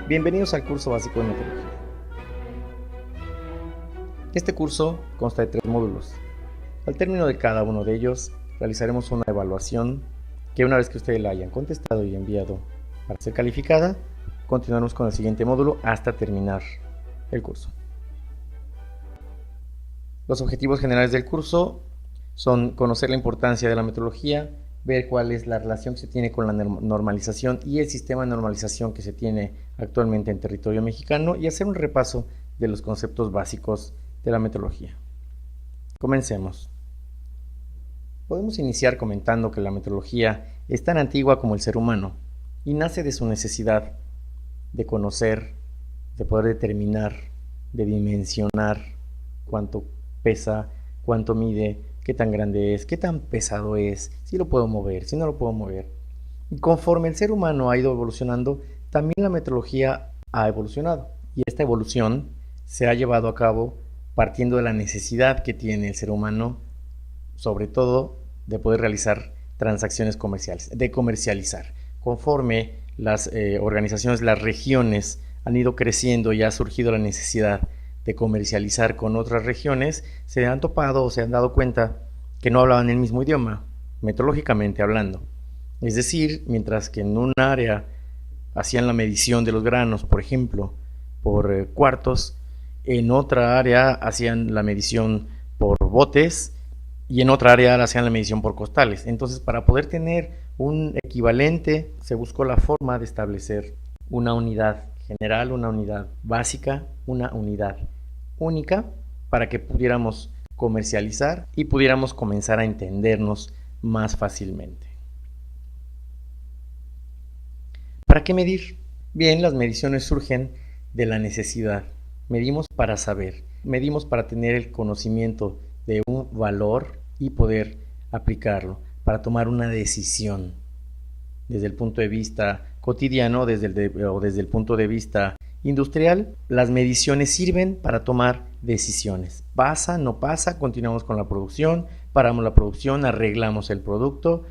Bienvenidos al curso básico de metrología. Este curso consta de 3 módulos. Al término de cada uno de ellos, realizaremos una evaluación que una vez que ustedes la hayan contestado y enviado para ser calificada, continuaremos con el siguiente módulo hasta terminar el curso. Los objetivos generales del curso son conocer la importancia de la metrología, ver cuál es la relación que se tiene con la normalización y el sistema de normalización que se tiene actualmente en territorio mexicano y hacer un repaso de los conceptos básicos de la metrología. Comencemos. Podemos iniciar comentando que la metrología es tan antigua como el ser humano y nace de su necesidad de conocer, de poder determinar, de dimensionar cuánto pesa, cuánto mide, qué tan grande es, qué tan pesado es, si lo puedo mover, si no lo puedo mover. Y conforme el ser humano ha ido evolucionando, también la metrología ha evolucionado. Y esta evolución se ha llevado a cabo partiendo de la necesidad que tiene el ser humano, sobre todo de poder realizar transacciones comerciales, de comercializar. Conforme las organizaciones, las regiones han ido creciendo y ha surgido la necesidad de comercializar con otras regiones, se han topado o se han dado cuenta que no hablaban el mismo idioma, metrológicamente hablando. Es decir, mientras que en un área hacían la medición de los granos, por ejemplo, por cuartos, en otra área hacían la medición por botes y en otra área hacían la medición por costales. Entonces, para poder tener un equivalente, se buscó la forma de establecer una unidad general, una unidad básica, una unidad única para que pudiéramos comercializar y pudiéramos comenzar a entendernos más fácilmente. ¿Para qué medir? Bien, las mediciones surgen de la necesidad. Medimos para saber, medimos para tener el conocimiento de un valor y poder aplicarlo, para tomar una decisión desde el punto de vista cotidiano o desde el punto de vista industrial. Las mediciones sirven para tomar decisiones. Pasa, no pasa, continuamos con la producción, paramos la producción, arreglamos el producto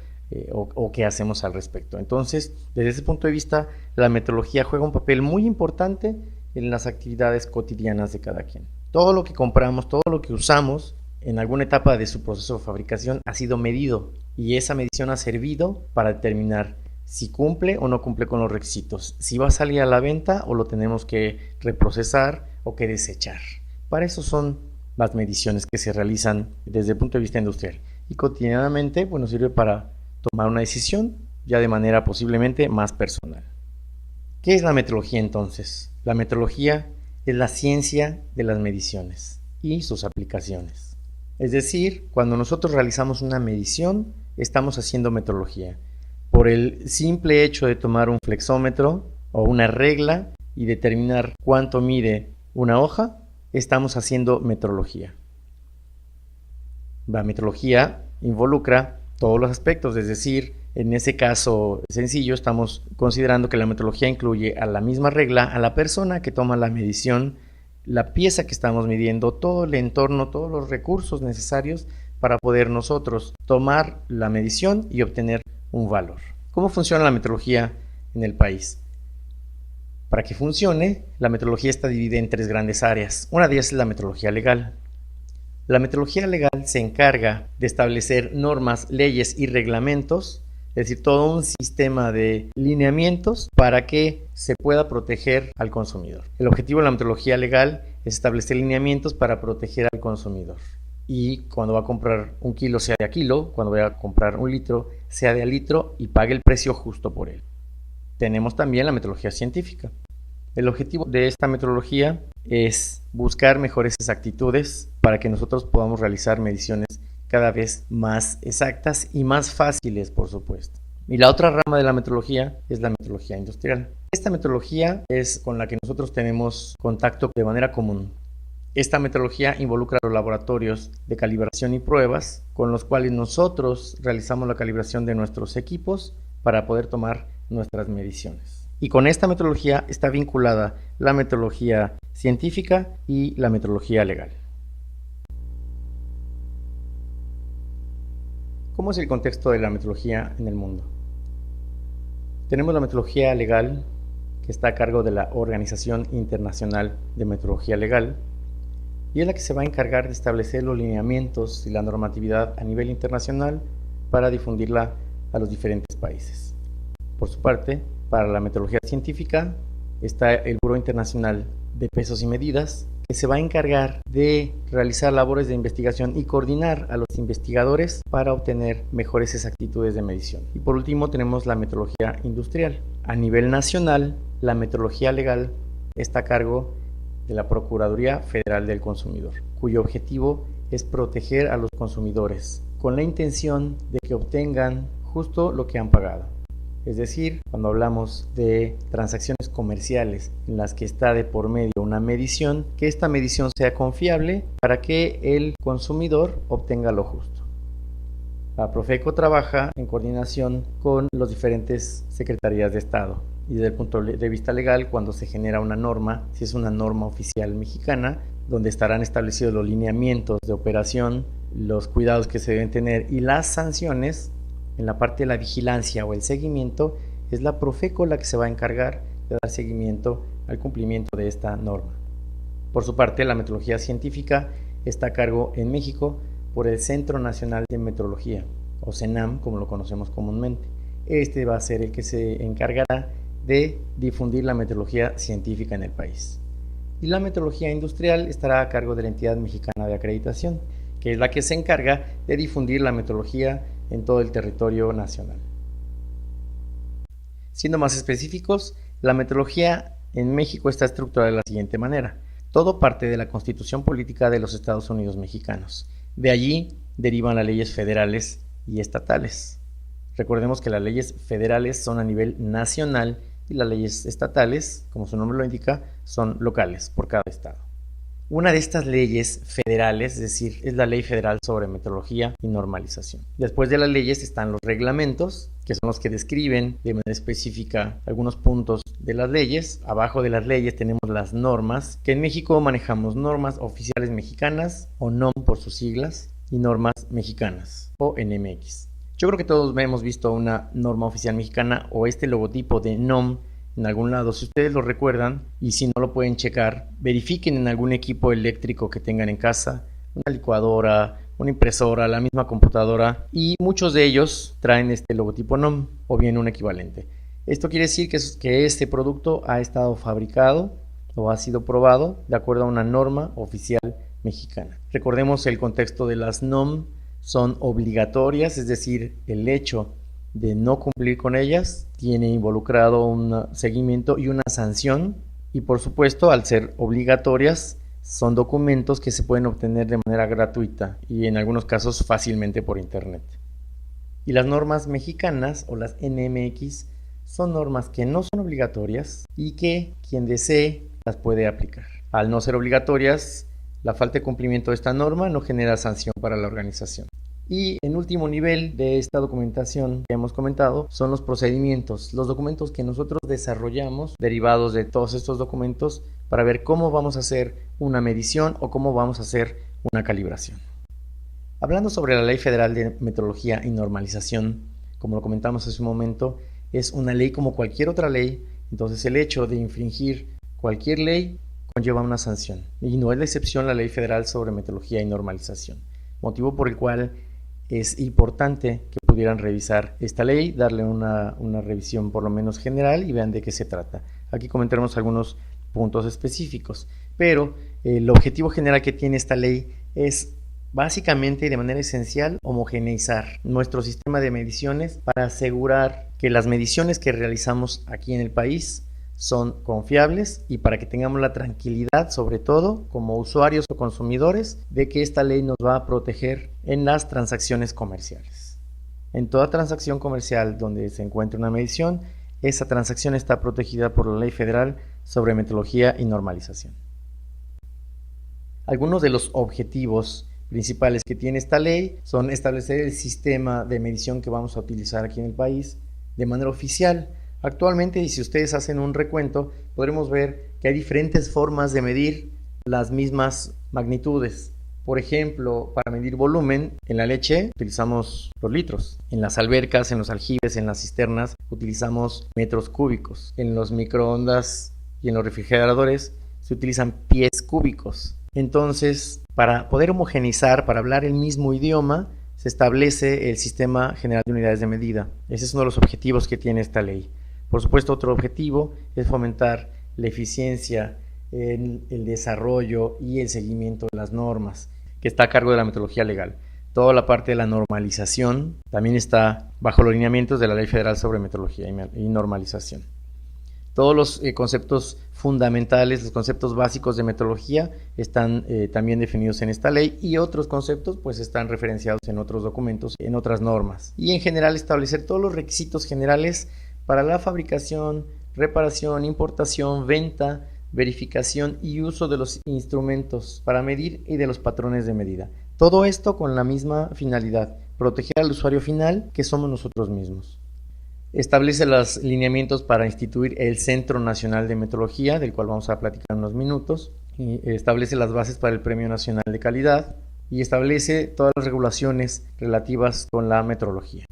o qué hacemos al respecto. Entonces, desde ese punto de vista, la metrología juega un papel muy importante en las actividades cotidianas de cada quien. Todo lo que compramos, todo lo que usamos en alguna etapa de su proceso de fabricación ha sido medido y esa medición ha servido para determinar si cumple o no cumple con los requisitos, si va a salir a la venta o lo tenemos que reprocesar o que desechar. Para eso son las mediciones que se realizan desde el punto de vista industrial y cotidianamente, bueno, sirve para tomar una decisión ya de manera posiblemente más personal. ¿Qué es la metrología entonces? La metrología es la ciencia de las mediciones y sus aplicaciones. Es decir, cuando nosotros realizamos una medición, estamos haciendo metrología. Por el simple hecho de tomar un flexómetro o una regla y determinar cuánto mide una hoja, estamos haciendo metrología. La metrología involucra todos los aspectos, es decir, en ese caso sencillo estamos considerando que la metrología incluye a la misma regla, a la persona que toma la medición, la pieza que estamos midiendo, todo el entorno, todos los recursos necesarios para poder nosotros tomar la medición y obtener un valor. ¿Cómo funciona la metrología en el país? Para que funcione, la metrología está dividida en 3 grandes áreas. Una de ellas es la metrología legal. La metrología legal se encarga de establecer normas, leyes y reglamentos, es decir, todo un sistema de lineamientos para que se pueda proteger al consumidor. El objetivo de la metrología legal es establecer lineamientos para proteger al consumidor. Y cuando va a comprar un kilo sea de a kilo, cuando vaya a comprar un litro sea de a litro y pague el precio justo por él. Tenemos también la metrología científica. El objetivo de esta metrología es buscar mejores exactitudes para que nosotros podamos realizar mediciones cada vez más exactas y más fáciles, por supuesto. Y la otra rama de la metrología es la metrología industrial. Esta metrología es con la que nosotros tenemos contacto de manera común. Esta metrología involucra los laboratorios de calibración y pruebas con los cuales nosotros realizamos la calibración de nuestros equipos para poder tomar nuestras mediciones. Y con esta metrología está vinculada la metrología científica y la metrología legal. ¿Cómo es el contexto de la metrología en el mundo? Tenemos la metrología legal que está a cargo de la Organización Internacional de Metrología Legal, y es la que se va a encargar de establecer los lineamientos y la normatividad a nivel internacional para difundirla a los diferentes países. Por su parte, para la metrología científica está el Buró Internacional de Pesos y Medidas, que se va a encargar de realizar labores de investigación y coordinar a los investigadores para obtener mejores exactitudes de medición. Y por último tenemos la metrología industrial. A nivel nacional, la metrología legal está a cargo de la Procuraduría Federal del Consumidor, cuyo objetivo es proteger a los consumidores con la intención de que obtengan justo lo que han pagado. Es decir, cuando hablamos de transacciones comerciales en las que está de por medio una medición, que esta medición sea confiable para que el consumidor obtenga lo justo. La Profeco trabaja en coordinación con las diferentes secretarías de Estado y desde el punto de vista legal, cuando se genera una norma, si es una norma oficial mexicana, donde estarán establecidos los lineamientos de operación, los cuidados que se deben tener y las sanciones. En la parte de la vigilancia o el seguimiento, es la Profeco la que se va a encargar de dar seguimiento al cumplimiento de esta norma. Por su parte, la metrología científica está a cargo en México por el Centro Nacional de Metrología, o CENAM, como lo conocemos comúnmente. Este va a ser el que se encargará de difundir la metrología científica en el país. Y la metrología industrial estará a cargo de la Entidad Mexicana de Acreditación, que es la que se encarga de difundir la metrología en todo el territorio nacional. Siendo más específicos, la metrología en México está estructurada de la siguiente manera. Todo parte de la Constitución Política de los Estados Unidos Mexicanos. De allí derivan las leyes federales y estatales. Recordemos que las leyes federales son a nivel nacional y las leyes estatales, como su nombre lo indica, son locales por cada estado. Una de estas leyes federales, es decir, es la Ley Federal sobre Metrología y Normalización. Después de las leyes están los reglamentos, que son los que describen de manera específica algunos puntos de las leyes. Abajo de las leyes tenemos las normas, que en México manejamos normas oficiales mexicanas, o NOM por sus siglas, y normas mexicanas, o NMX. Yo creo que todos hemos visto una norma oficial mexicana o este logotipo de NOM en algún lado. Si ustedes lo recuerdan y si no lo pueden checar, verifiquen en algún equipo eléctrico que tengan en casa, una licuadora, una impresora, la misma computadora, y muchos de ellos traen este logotipo NOM o bien un equivalente. Esto quiere decir que este producto ha estado fabricado o ha sido probado de acuerdo a una norma oficial mexicana. Recordemos el contexto de las NOM. Son obligatorias, es decir, el hecho de no cumplir con ellas tiene involucrado un seguimiento y una sanción, y por supuesto, al ser obligatorias, son documentos que se pueden obtener de manera gratuita y en algunos casos fácilmente por internet. Y las normas mexicanas o las NMX son normas que no son obligatorias y que quien desee las puede aplicar. Al no ser obligatorias, la falta de cumplimiento de esta norma no genera sanción para la organización. Y en último nivel de esta documentación que hemos comentado son los procedimientos, los documentos que nosotros desarrollamos derivados de todos estos documentos para ver cómo vamos a hacer una medición o cómo vamos a hacer una calibración. Hablando sobre la Ley Federal de Metrología y Normalización, como lo comentamos hace un momento, es una ley como cualquier otra ley, entonces el hecho de infringir cualquier ley conlleva una sanción, y no es la excepción la Ley Federal sobre Metrología y Normalización, motivo por el cual es importante que pudieran revisar esta ley, darle una revisión por lo menos general y vean de qué se trata. Aquí comentaremos algunos puntos específicos, pero el objetivo general que tiene esta ley es básicamente y de manera esencial homogeneizar nuestro sistema de mediciones para asegurar que las mediciones que realizamos aquí en el país son confiables y para que tengamos la tranquilidad, sobre todo como usuarios o consumidores, de que esta ley nos va a proteger en las transacciones comerciales. En toda transacción comercial donde se encuentre una medición, esa transacción está protegida por la Ley Federal sobre Metrología y Normalización. Algunos de los objetivos principales que tiene esta ley son establecer el sistema de medición que vamos a utilizar aquí en el país de manera oficial. Actualmente, y si ustedes hacen un recuento, podremos ver que hay diferentes formas de medir las mismas magnitudes. Por ejemplo, para medir volumen, en la leche utilizamos los litros. En las albercas, en los aljibes, en las cisternas, utilizamos metros cúbicos. En los microondas y en los refrigeradores se utilizan pies cúbicos. Entonces, para poder homogeneizar, para hablar el mismo idioma, se establece el Sistema General de Unidades de Medida. Ese es uno de los objetivos que tiene esta ley. Por supuesto, otro objetivo es fomentar la eficiencia en el desarrollo y el seguimiento de las normas, que está a cargo de la metodología legal. Toda la parte de la normalización también está bajo los lineamientos de la Ley Federal sobre Metodología y Normalización. Todos los conceptos fundamentales, los conceptos básicos de metodología están también definidos en esta ley, y otros conceptos pues están referenciados en otros documentos, en otras normas. Y en general establecer todos los requisitos generales para la fabricación, reparación, importación, venta, verificación y uso de los instrumentos para medir y de los patrones de medida. Todo esto con la misma finalidad: proteger al usuario final, que somos nosotros mismos. Establece los lineamientos para instituir el Centro Nacional de Metrología, del cual vamos a platicar en unos minutos, y establece las bases para el Premio Nacional de Calidad y establece todas las regulaciones relativas con la metrología.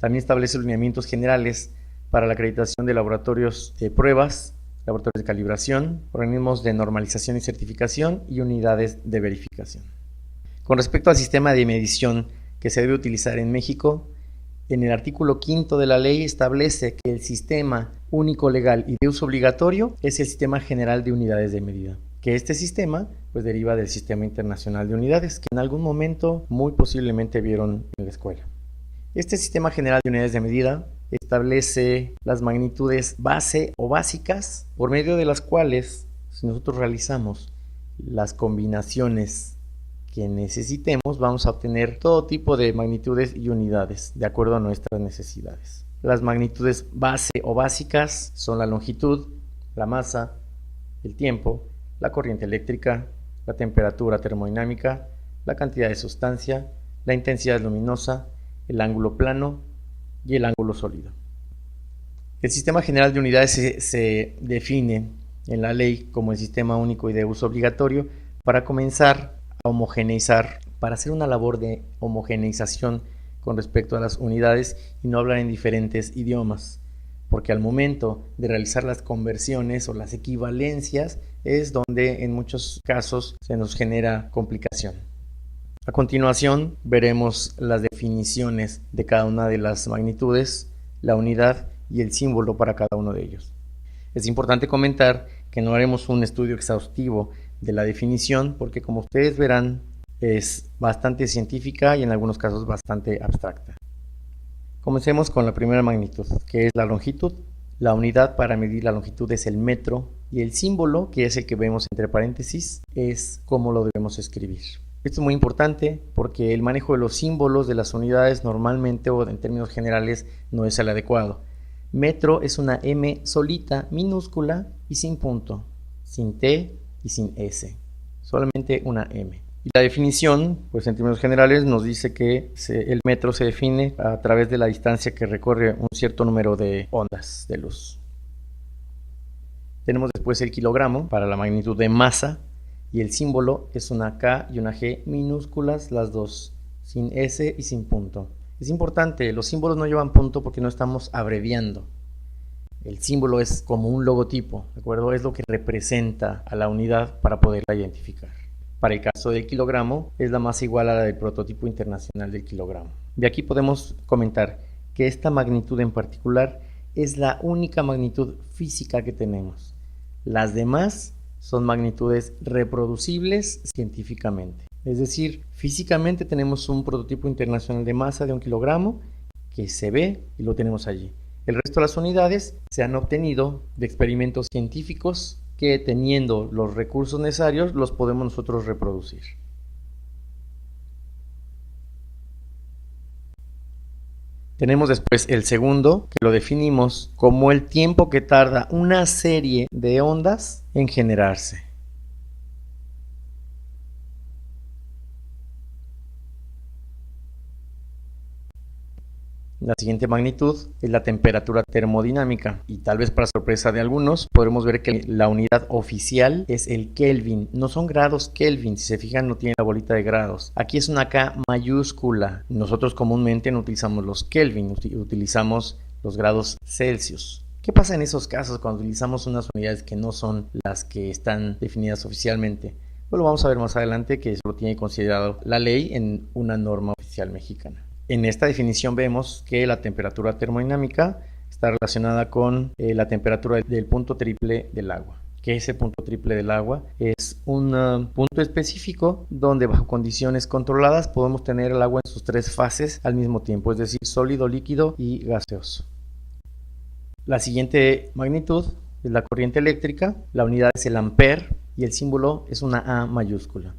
También establece los lineamientos generales para la acreditación de laboratorios de pruebas, laboratorios de calibración, organismos de normalización y certificación y unidades de verificación. Con respecto al sistema de medición que se debe utilizar en México, en el artículo 5 de la ley establece que el sistema único legal y de uso obligatorio es el Sistema General de Unidades de Medida, que este sistema pues deriva del Sistema Internacional de Unidades, que en algún momento muy posiblemente vieron en la escuela. Este Sistema General de Unidades de Medida establece las magnitudes base o básicas, por medio de las cuales, si nosotros realizamos las combinaciones que necesitemos, vamos a obtener todo tipo de magnitudes y unidades de acuerdo a nuestras necesidades. Las magnitudes base o básicas son la longitud, la masa, el tiempo, la corriente eléctrica, la temperatura termodinámica, la cantidad de sustancia, la intensidad luminosa, el ángulo plano y el ángulo sólido. El Sistema General de Unidades se define en la ley como el sistema único y de uso obligatorio para comenzar a homogeneizar, para hacer una labor de homogeneización con respecto a las unidades y no hablar en diferentes idiomas, porque al momento de realizar las conversiones o las equivalencias es donde en muchos casos se nos genera complicación. A continuación veremos las definiciones de cada una de las magnitudes, la unidad y el símbolo para cada uno de ellos. Es importante comentar que no haremos un estudio exhaustivo de la definición, porque como ustedes verán es bastante científica y en algunos casos bastante abstracta. Comencemos con la primera magnitud, que es la longitud. La unidad para medir la longitud es el metro, y el símbolo, que es el que vemos entre paréntesis, es cómo lo debemos escribir. Esto es muy importante porque el manejo de los símbolos de las unidades normalmente o en términos generales no es el adecuado. Metro es una M solita, minúscula y sin punto, sin T y sin S, solamente una M. Y la definición, pues en términos generales, nos dice que el metro se define a través de la distancia que recorre un cierto número de ondas de luz. Tenemos después el kilogramo para la magnitud de masa, y el símbolo es una K y una G minúsculas, las dos, sin S y sin punto. Es importante, los símbolos no llevan punto porque no estamos abreviando. El símbolo es como un logotipo, ¿de acuerdo? Es lo que representa a la unidad para poderla identificar. Para el caso del kilogramo, es la masa igual a la del prototipo internacional del kilogramo. De aquí podemos comentar que esta magnitud en particular es la única magnitud física que tenemos. Las demás son magnitudes reproducibles científicamente. Es decir, físicamente tenemos un prototipo internacional de masa de 1 kilogramo que se ve y lo tenemos allí. El resto de las unidades se han obtenido de experimentos científicos que, teniendo los recursos necesarios, los podemos nosotros reproducir. Tenemos después el segundo, que lo definimos como el tiempo que tarda una serie de ondas en generarse. La siguiente magnitud es la temperatura termodinámica y tal vez para sorpresa de algunos podremos ver que la unidad oficial es el Kelvin, no son grados Kelvin, si se fijan no tiene la bolita de grados, aquí es una K mayúscula, nosotros comúnmente no utilizamos los Kelvin, utilizamos los grados Celsius. ¿Qué pasa en esos casos cuando utilizamos unas unidades que no son las que están definidas oficialmente? Pues lo vamos a ver más adelante, que eso lo tiene considerado la ley en una norma oficial mexicana. En esta definición vemos que la temperatura termodinámica está relacionada con la temperatura del punto triple del agua. Que ese punto triple del agua es un punto específico donde bajo condiciones controladas podemos tener el agua en sus tres fases al mismo tiempo, es decir, sólido, líquido y gaseoso. La siguiente magnitud es la corriente eléctrica, la unidad es el ampere y el símbolo es una A mayúscula.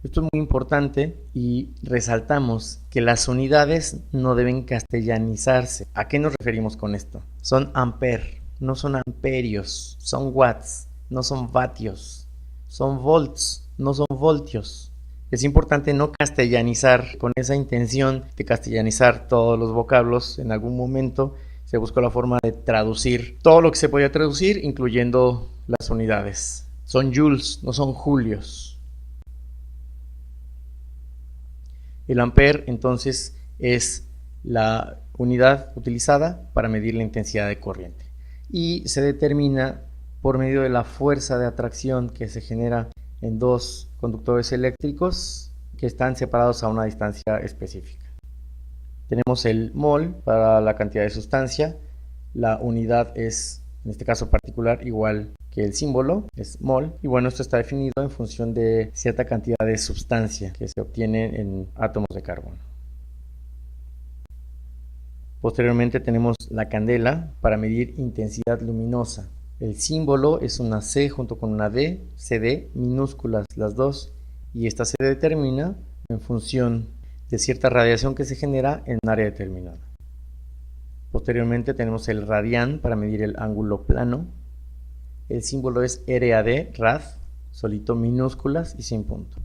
Esto es muy importante y resaltamos que las unidades no deben castellanizarse. ¿A qué nos referimos con esto? Son ampere, no son amperios, son watts, no son vatios, son volts, no son voltios. Es importante no castellanizar con esa intención de castellanizar todos los vocablos. En algún momento se buscó la forma de traducir todo lo que se podía traducir, incluyendo las unidades. Son joules, no son julios. El ampere entonces es la unidad utilizada para medir la intensidad de corriente y se determina por medio de la fuerza de atracción que se genera en dos conductores eléctricos que están separados a una distancia específica. Tenemos el mol para la cantidad de sustancia, la unidad es en este caso particular igual que el símbolo, es mol, y bueno, esto está definido en función de cierta cantidad de sustancia que se obtiene en átomos de carbono. Posteriormente tenemos la candela para medir intensidad luminosa. El símbolo es una C junto con una D, CD, minúsculas las dos, y esta se determina en función de cierta radiación que se genera en un área determinada. Posteriormente tenemos el radián para medir el ángulo plano. El símbolo es RAD, rad, solito minúsculas y sin punto.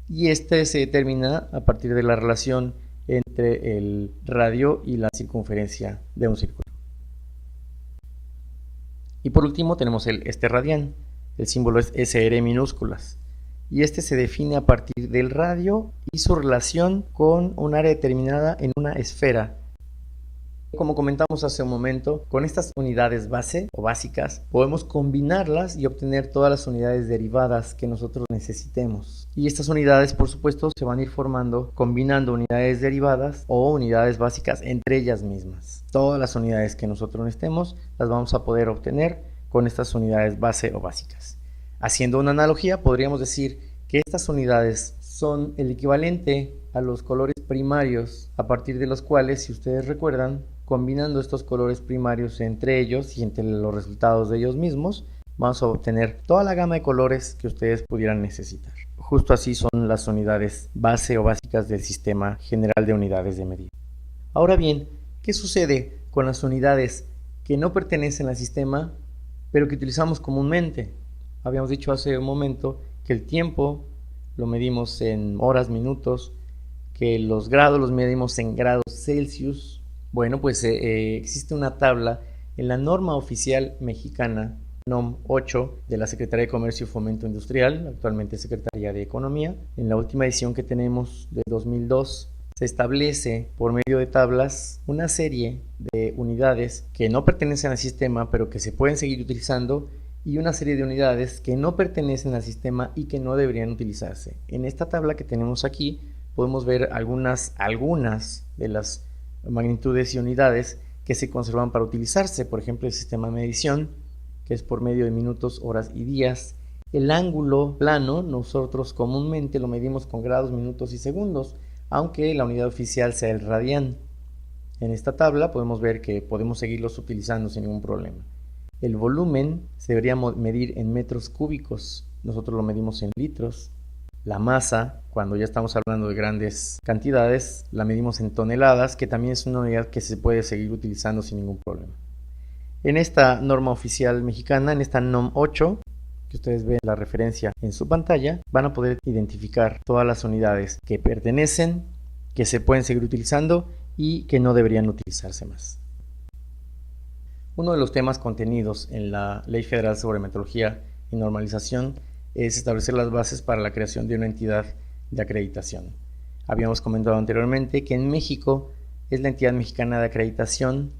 Y este se determina a partir de la relación entre el radio y la circunferencia de un círculo. Y por último tenemos el radián. El símbolo es SR minúsculas. Y este se define a partir del radio y su relación con un área determinada en una esfera. Como comentamos hace un momento, con estas unidades base o básicas podemos combinarlas y obtener todas las unidades derivadas que nosotros necesitemos. Y estas unidades, por supuesto, se van a ir formando combinando unidades derivadas o unidades básicas entre ellas mismas. Todas las unidades que nosotros necesitemos las vamos a poder obtener con estas unidades base o básicas. Haciendo una analogía, podríamos decir que estas unidades son el equivalente a los colores primarios, a partir de los cuales, si ustedes recuerdan, combinando estos colores primarios entre ellos y entre los resultados de ellos mismos, vamos a obtener toda la gama de colores que ustedes pudieran necesitar. Justo así son las unidades base o básicas del Sistema General de Unidades de Medida. Ahora bien, ¿qué sucede con las unidades que no pertenecen al sistema, pero que utilizamos comúnmente? Habíamos dicho hace un momento que el tiempo lo medimos en horas, minutos, que los grados los medimos en grados Celsius. Bueno, pues existe una tabla en la norma oficial mexicana NOM 8 de la Secretaría de Comercio y Fomento Industrial, actualmente Secretaría de Economía. En la última edición que tenemos de 2002 se establece por medio de tablas una serie de unidades que no pertenecen al sistema pero que se pueden seguir utilizando y una serie de unidades que no pertenecen al sistema y que no deberían utilizarse. En esta tabla que tenemos aquí podemos ver algunas de las magnitudes y unidades que se conservan para utilizarse, por ejemplo el sistema de medición, que es por medio de minutos, horas y días. El ángulo plano nosotros comúnmente lo medimos con grados, minutos y segundos, aunque la unidad oficial sea el radián. En esta tabla podemos ver que podemos seguirlos utilizando sin ningún problema. El volumen se debería medir en metros cúbicos, nosotros lo medimos en litros. La masa, cuando ya estamos hablando de grandes cantidades, la medimos en toneladas, que también es una unidad que se puede seguir utilizando sin ningún problema. En esta norma oficial mexicana, en esta NOM 8, que ustedes ven la referencia en su pantalla, van a poder identificar todas las unidades que pertenecen, que se pueden seguir utilizando y que no deberían utilizarse más. Uno de los temas contenidos en la Ley Federal sobre Metrología y Normalización es establecer las bases para la creación de una entidad de acreditación. Habíamos comentado anteriormente que en México es la entidad mexicana de acreditación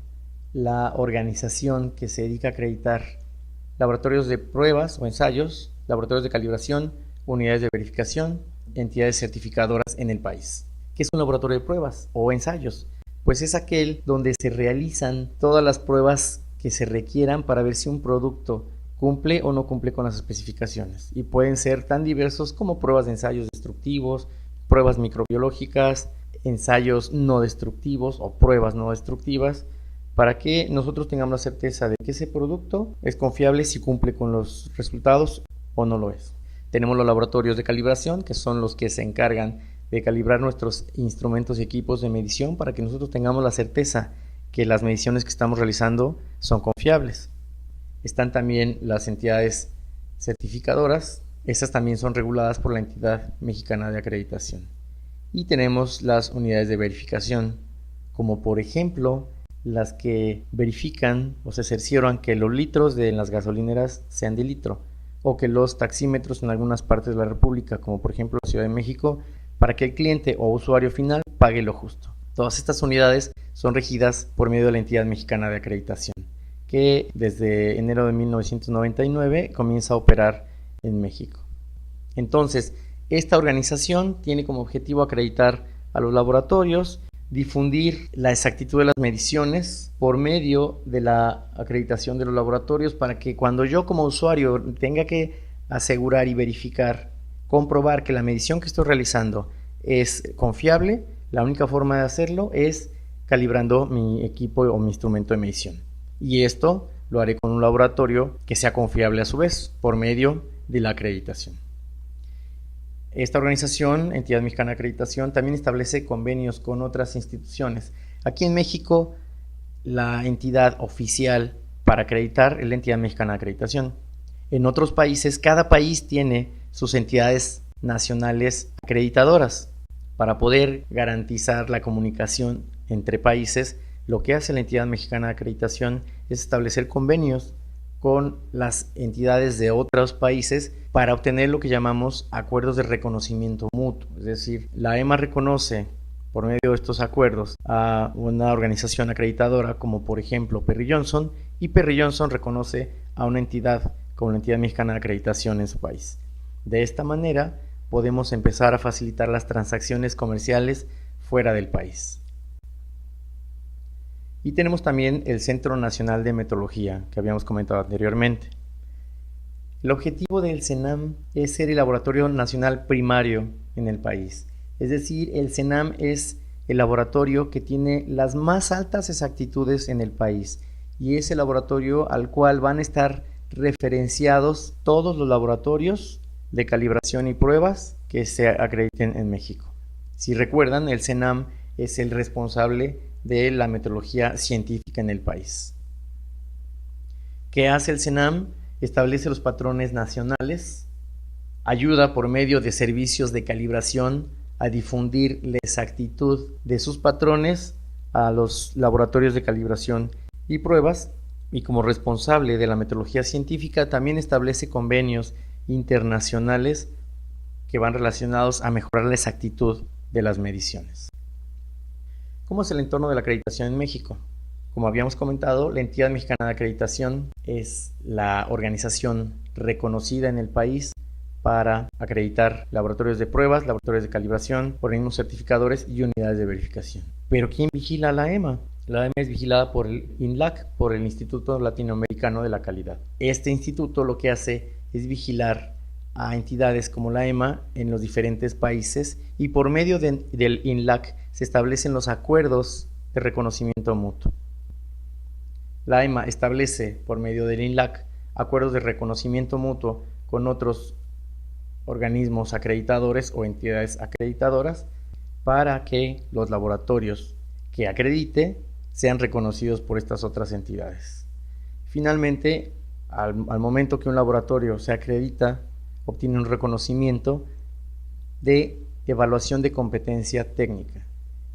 la organización que se dedica a acreditar laboratorios de pruebas o ensayos, laboratorios de calibración, unidades de verificación, entidades certificadoras en el país. ¿Qué es un laboratorio de pruebas o ensayos? Pues es aquel donde se realizan todas las pruebas que se requieran para ver si un producto cumple o no cumple con las especificaciones. Y pueden ser tan diversos como pruebas de ensayos destructivos, pruebas microbiológicas, ensayos no destructivos o pruebas no destructivas, para que nosotros tengamos la certeza de que ese producto es confiable si cumple con los resultados o no lo es. Tenemos los laboratorios de calibración, que son los que se encargan de calibrar nuestros instrumentos y equipos de medición para que nosotros tengamos la certeza que las mediciones que estamos realizando son confiables. Están también las entidades certificadoras, estas también son reguladas por la entidad mexicana de acreditación. Y tenemos las unidades de verificación, como por ejemplo las que verifican o se cercioran que los litros de las gasolineras sean de litro, o que los taxímetros en algunas partes de la República, como por ejemplo la Ciudad de México, para que el cliente o usuario final pague lo justo. Todas estas unidades son regidas por medio de la entidad mexicana de acreditación, que desde enero de 1999 comienza a operar en México. Entonces, esta organización tiene como objetivo acreditar a los laboratorios, difundir la exactitud de las mediciones por medio de la acreditación de los laboratorios, para que cuando yo como usuario tenga que asegurar y verificar, comprobar que la medición que estoy realizando es confiable, la única forma de hacerlo es calibrando mi equipo o mi instrumento de medición. Y esto lo haré con un laboratorio que sea confiable a su vez, por medio de la acreditación. Esta organización, Entidad Mexicana de Acreditación, también establece convenios con otras instituciones. Aquí en México, la entidad oficial para acreditar es la Entidad Mexicana de Acreditación. En otros países, cada país tiene sus entidades nacionales acreditadoras. Para poder garantizar la comunicación entre países, lo que hace la Entidad Mexicana de Acreditación es establecer convenios con las entidades de otros países para obtener lo que llamamos acuerdos de reconocimiento mutuo. Es decir, la EMA reconoce por medio de estos acuerdos a una organización acreditadora como por ejemplo Perry Johnson, y Perry Johnson reconoce a una entidad como la Entidad Mexicana de Acreditación en su país. De esta manera podemos empezar a facilitar las transacciones comerciales fuera del país. Y tenemos también el Centro Nacional de Metrología, que habíamos comentado anteriormente. El objetivo del CENAM es ser el laboratorio nacional primario en el país. Es decir, el CENAM es el laboratorio que tiene las más altas exactitudes en el país, y es el laboratorio al cual van a estar referenciados todos los laboratorios de calibración y pruebas que se acrediten en México. Si recuerdan, el CENAM es el responsable de la metrología científica en el país. ¿Qué hace el CENAM? Establece los patrones nacionales, ayuda por medio de servicios de calibración a difundir la exactitud de sus patrones a los laboratorios de calibración y pruebas, y como responsable de la metrología científica también establece convenios internacionales que van relacionados a mejorar la exactitud de las mediciones. ¿Cómo es el entorno de la acreditación en México? Como habíamos comentado, la Entidad Mexicana de Acreditación es la organización reconocida en el país para acreditar laboratorios de pruebas, laboratorios de calibración, organismos certificadores y unidades de verificación. ¿Pero quién vigila a la EMA? La EMA es vigilada por el INLAC, por el Instituto Latinoamericano de la Calidad. Este instituto lo que hace es vigilar a entidades como la EMA en los diferentes países, y por medio del INLAC se establecen los acuerdos de reconocimiento mutuo. La EMA establece por medio del INLAC acuerdos de reconocimiento mutuo con otros organismos acreditadores o entidades acreditadoras para que los laboratorios que acredite sean reconocidos por estas otras entidades. Finalmente, al momento que un laboratorio se acredita, obtiene un reconocimiento de evaluación de competencia técnica.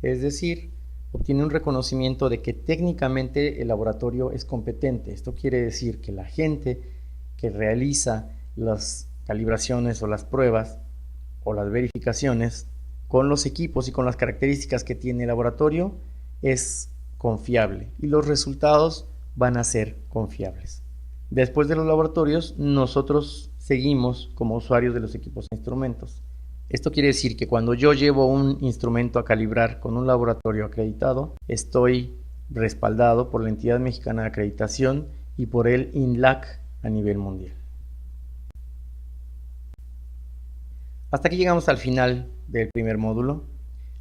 Es decir, obtiene un reconocimiento de que técnicamente el laboratorio es competente. Esto quiere decir que la gente que realiza las calibraciones o las pruebas o las verificaciones con los equipos y con las características que tiene el laboratorio es confiable y los resultados van a ser confiables. Después de los laboratorios, nosotros seguimos como usuarios de los equipos e instrumentos. Esto quiere decir que cuando yo llevo un instrumento a calibrar con un laboratorio acreditado, estoy respaldado por la Entidad Mexicana de Acreditación y por el INLAC a nivel mundial. Hasta aquí llegamos al final del primer módulo.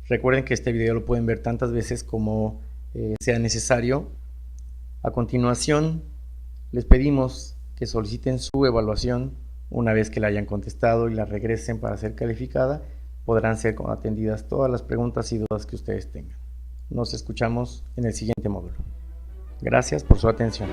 Recuerden que este video lo pueden ver tantas veces como sea necesario. A continuación, les pedimos que soliciten su evaluación. Una vez que la hayan contestado y la regresen para ser calificada, podrán ser atendidas todas las preguntas y dudas que ustedes tengan. Nos escuchamos en el siguiente módulo. Gracias por su atención.